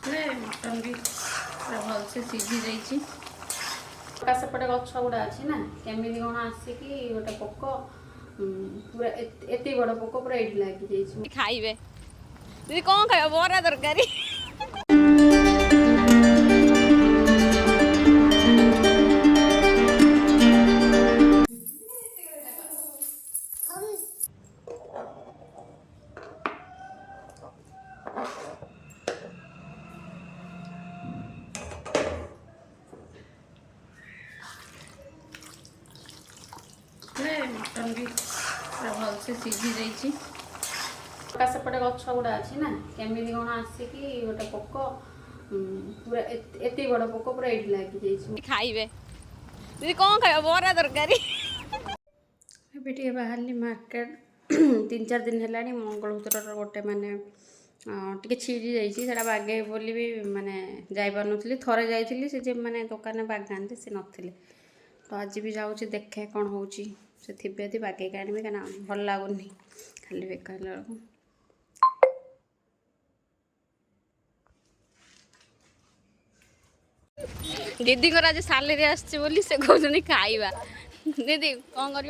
Mutton भी पूरा भलसे सीझी जाइए। सेपटे गछ गुड़ा अच्छी ना केमी कौन आसिक गोटे पोक पूरा एत बड़ पोक पूरा ये लगी खाइबे दीदी कौन खाइब बरा तरकारी मटन भी पूरा भलसे सीझी जाइए। सेपटे गछ गुड़ा अच्छी ना केमी कौन आसिक गोटे पोक पूरा एत बड़ पोक पूरा ये लगी खाइबे दीदी कौन खाइब बरा तरकारी ए बाहर मार्केट 3-4 दिन है मंगलसूत्र गोटे माने टे छिड़ी जाइए बागे बोली भी माने जापार नी थरे जाइली से मैंने दुकान बागाते से नथिले तो आज भी जाऊँगी देखे कौन हो थे बागे आनबी क्या भल लगुनि खाली बेकार बेलू दीदी आज सालेरी आसली से कहते खाइबा दीदी कौन कर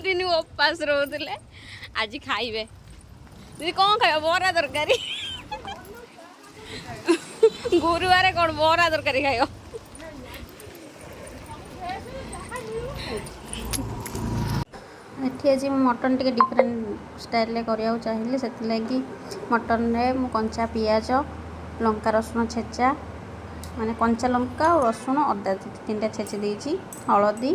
दिन उपास रोते आज खाइबे दीदी कौन खाइब बरा तरकारी गुरुवार कौन बरा तरकारी खाइब एठी आज मटन टे डिफरेंट स्टाइल करने चाहिए से लगी मटन में कंचा पियाज लंका रसुण छेचा माने कंचा लंका और रसुण अदा 3टा छेची देती हलदी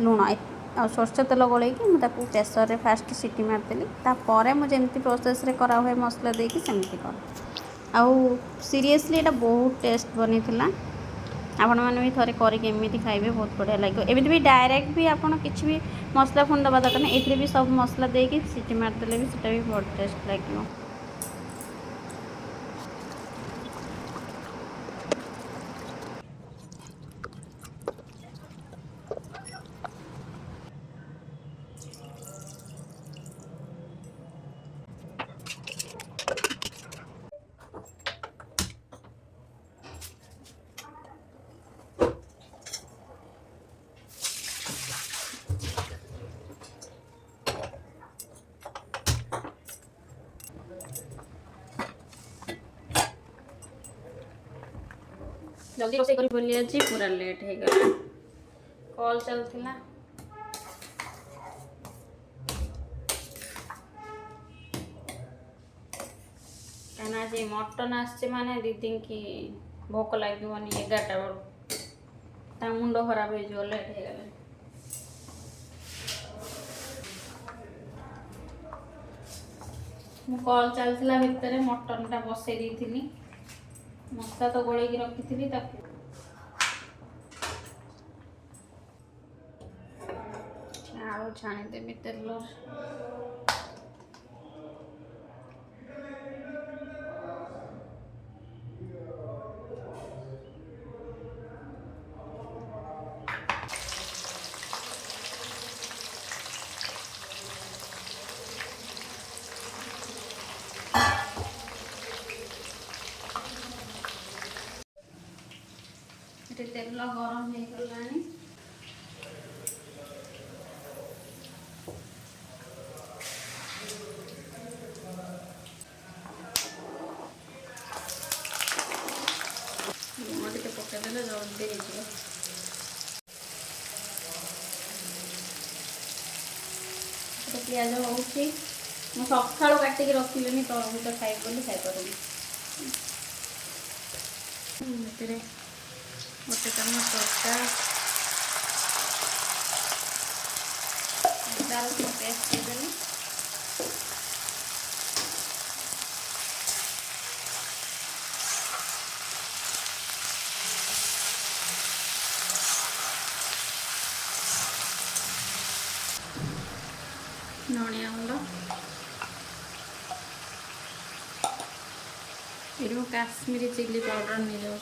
लुण आ सरष तेल गोलैकी मुझे प्रेसर रे फास्ट सीटी मारदेली तापर मुझे प्रोसेस रे करा हुए मसला देकी सेमती कर आउ सीरियसली एटा बहुत टेस्ट बनी थिला आपण मैंने भी थोड़े करके खाइबे बहुत बढ़िया लगे एमती भी डायरेक्ट भी आपड़ किसी भी मसला फोन दबा दरकार ना ये भी सब मसला देकी सीटी मारदेले भी सेटा भी बहुत टेस्ट लगे। जल्दी रोसे करी बोली आज पूरा लेट हो गया कॉल चलता कहना आज मटन आसचे माने दीदी की भोक लगे 11टा बड़ मुंड खराब हो लेट हो गला मु कॉल चलता भितर मटन टा बसई दी मसला तो गोल रखी आलू छाणीदेवी तेल तेल गरम हो गलानी लुण टे पकईदे जल्दी हो पिज हो सका काटिक रखिले तरबूज खाइब बोली खाईपारे गोटे चामच अदा रसुण पेस्ट देदेली धनिया गुंड ये काश्मीरी चिली पाउडर नहीं जाऊँ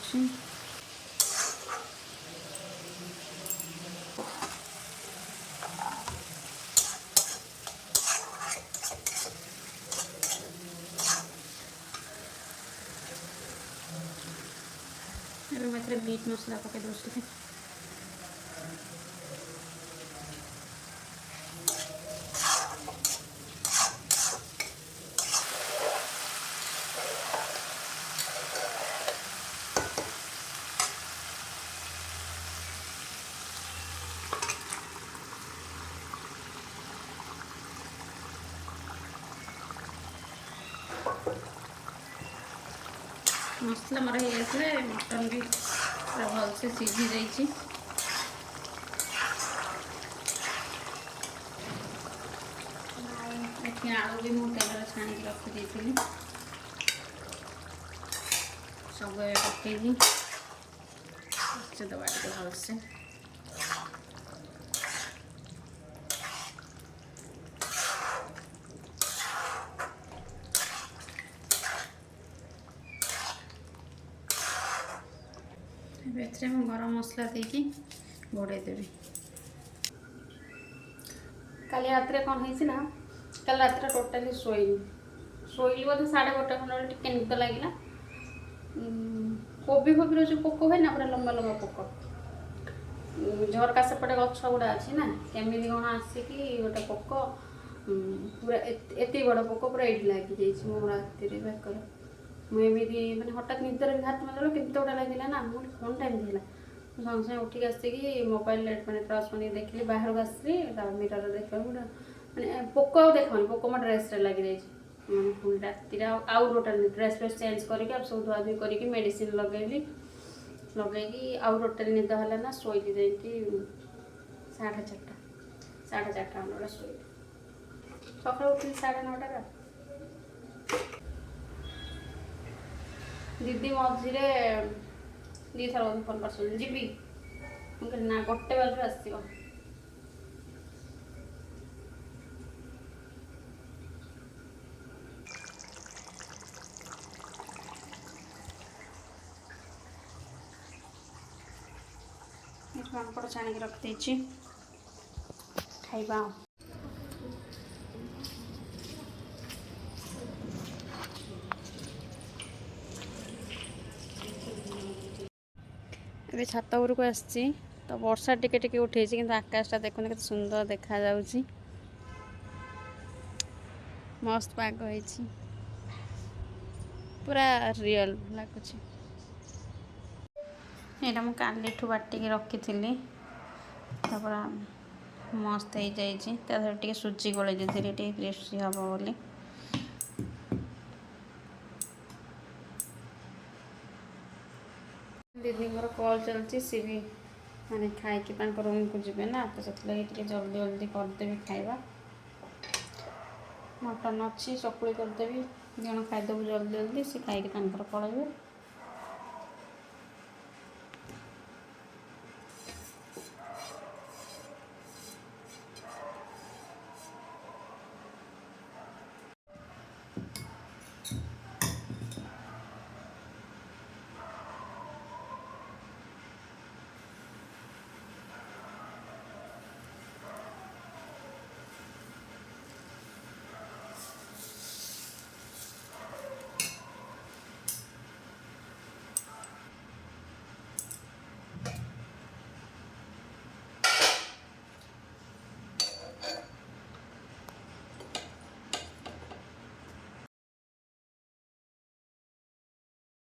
मैं मीट मसला पके दूसरी मसला मोर हो जाए मटन भी पूरा भलसे सीझी जाइए। आलू भी मुझे तेल छाणी रखी सब पकईकि दबा टे भलसे गरम मसला देकी घोड़े देवी। काली रात कौन है ना कल रात टोटाली शोली बोधे 11:30 खंड टे निद लगे कोबी फोबी जो पोक हुए ना पूरा लंबा लंबा पोक झरका सेपटे गछ गुड़ा अच्छी ना केमी कौन आसिक गोटे पोक पूरा एत बड़ पोक पूरा ये लगी मो राति बेकर मुझे मैंने हठात निदर भी हाथ मारे के गोटा लगे ना मुझे कौन टाइम थी संगे संगे उठिक आसिक मोबाइल मैंने टर्च मानी देखिली बाहर आसली मिरर देखा मैंने पोक आ देखनी पोक मो ड्रेस लगी मैंने पुणी राति आउ टोटाल ड्रेस फ्रेस चेंज करके सब धुआ धुई करके मेडिसिन लगेली लगे आउ टोटाल निद है ना शोली जाकि 4:30 खंड शोली सका उठिली 9:30 दीदी मझे दी थर फोन कर जी ना 1 बजे आसो पापड़ छाणी रखी खाइबा अभी छात उपरको आसी तो वर्षा टिके टिके उठे कि आकाशटा देखुन के सुंदर देखा जाउची मस्त पाग होइची पूरा रियल लगुच यहाँ मुझे कालीठू बाटिकी रखी थी पूरा मस्त हो जाए सुजी गोल धीरे क्रिस्पी हम बोली दीदी कॉल चलती सी भी माने खाई रूम को जी ना तो से जल्दी जल्दी करदेवी खाइबा मटन अच्छी चकुड़ी करदेवी जन खाईदेव जल्दी जल्दी सी खाई पलैबे।